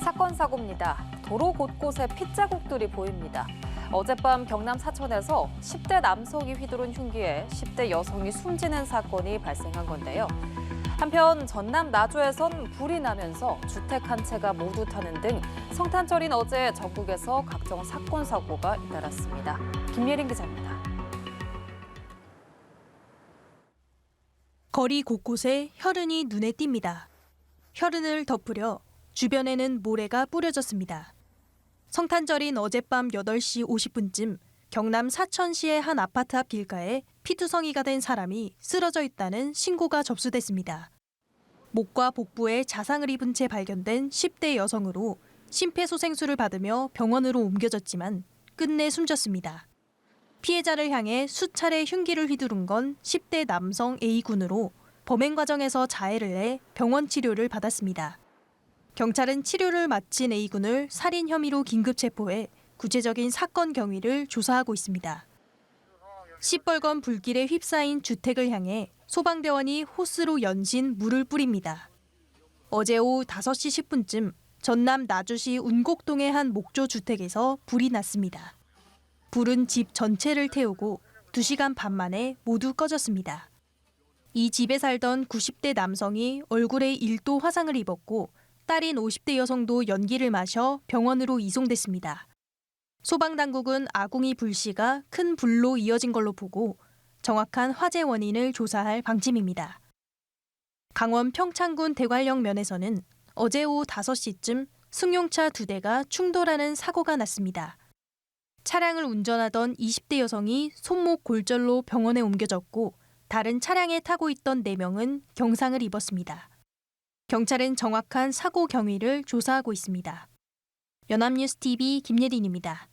사건 사고입니다. 도로 곳곳에 핏자국들이 보입니다. 어젯밤 경남 사천에서 10대 남성이 휘두른 흉기에 10대 여성이 숨지는 사건이 발생한 건데요. 한편 전남 나주에선 불이 나면서 주택 한 채가 모두 타는 등 성탄절인 어제 전국에서 각종 사건 사고가 잇따랐습니다. 김예린 기자입니다. 거리 곳곳에 혈흔이 눈에 띕니다. 혈흔을 덮으려 주변에는 모래가 뿌려졌습니다. 성탄절인 어젯밤 8시 50분쯤 경남 사천시의 한 아파트 앞 길가에 피투성이가 된 사람이 쓰러져 있다는 신고가 접수됐습니다. 목과 복부에 자상을 입은 채 발견된 10대 여성으로 심폐소생술을 받으며 병원으로 옮겨졌지만 끝내 숨졌습니다. 피해자를 향해 수차례 흉기를 휘두른 건 10대 남성 A군으로 범행 과정에서 자해를 해 병원 치료를 받았습니다. 경찰은 치료를 마친 A군을 살인 혐의로 긴급 체포해 구체적인 사건 경위를 조사하고 있습니다. 시뻘건 불길에 휩싸인 주택을 향해 소방대원이 호스로 연신 물을 뿌립니다. 어제 오후 5시 10분쯤 전남 나주시 운곡동의 한 목조 주택에서 불이 났습니다. 불은 집 전체를 태우고 2시간 반 만에 모두 꺼졌습니다. 이 집에 살던 90대 남성이 얼굴에 1도 화상을 입었고 딸인 50대 여성도 연기를 마셔 병원으로 이송됐습니다. 소방당국은 아궁이 불씨가 큰 불로 이어진 걸로 보고 정확한 화재 원인을 조사할 방침입니다. 강원 평창군 대관령 면에서는 어제 오후 5시쯤 승용차 2대가 충돌하는 사고가 났습니다. 차량을 운전하던 20대 여성이 손목 골절로 병원에 옮겨졌고 다른 차량에 타고 있던 4명은 경상을 입었습니다. 경찰은 정확한 사고 경위를 조사하고 있습니다. 연합뉴스TV 김예린입니다.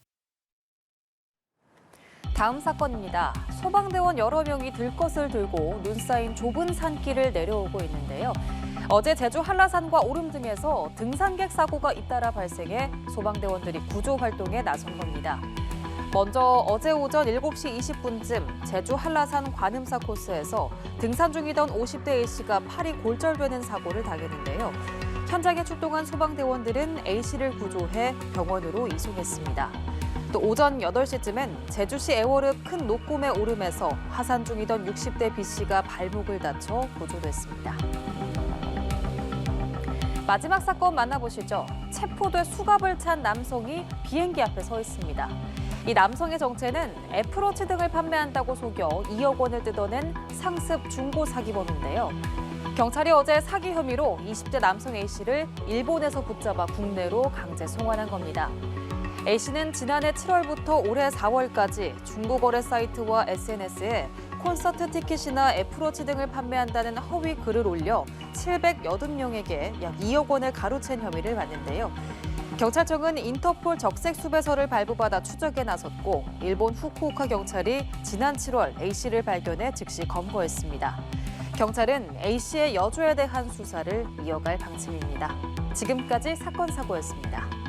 다음 사건입니다. 소방대원 여러 명이 들것을 들고 눈 쌓인 좁은 산길을 내려오고 있는데요. 어제 제주 한라산과 오름 등에서 등산객 사고가 잇따라 발생해 소방대원들이 구조 활동에 나선 겁니다. 먼저 어제 오전 7시 20분쯤 제주 한라산 관음사 코스에서 등산 중이던 50대 A씨가 팔이 골절되는 사고를 당했는데요. 현장에 출동한 소방대원들은 A씨를 구조해 병원으로 이송했습니다. 또 오전 8시쯤엔 제주시 애월읍 큰 녹곰의 오름에서 하산 중이던 60대 B씨가 발목을 다쳐 구조됐습니다. 마지막 사건 만나보시죠. 체포돼 수갑을 찬 남성이 비행기 앞에 서 있습니다. 이 남성의 정체는 애플워치 등을 판매한다고 속여 2억 원을 뜯어낸 상습 중고 사기범인데요. 경찰이 어제 사기 혐의로 20대 남성 A씨를 일본에서 붙잡아 국내로 강제 송환한 겁니다. A씨는 지난해 7월부터 올해 4월까지 중고거래 사이트와 SNS에 콘서트 티켓이나 애플워치 등을 판매한다는 허위 글을 올려 780명에게 약 2억 원을 가로챈 혐의를 받는데요. 경찰청은 인터폴 적색 수배서를 발부받아 추적에 나섰고 일본 후쿠오카 경찰이 지난 7월 A씨를 발견해 즉시 검거했습니다. 경찰은 A씨의 여주에 대한 수사를 이어갈 방침입니다. 지금까지 사건 사고였습니다.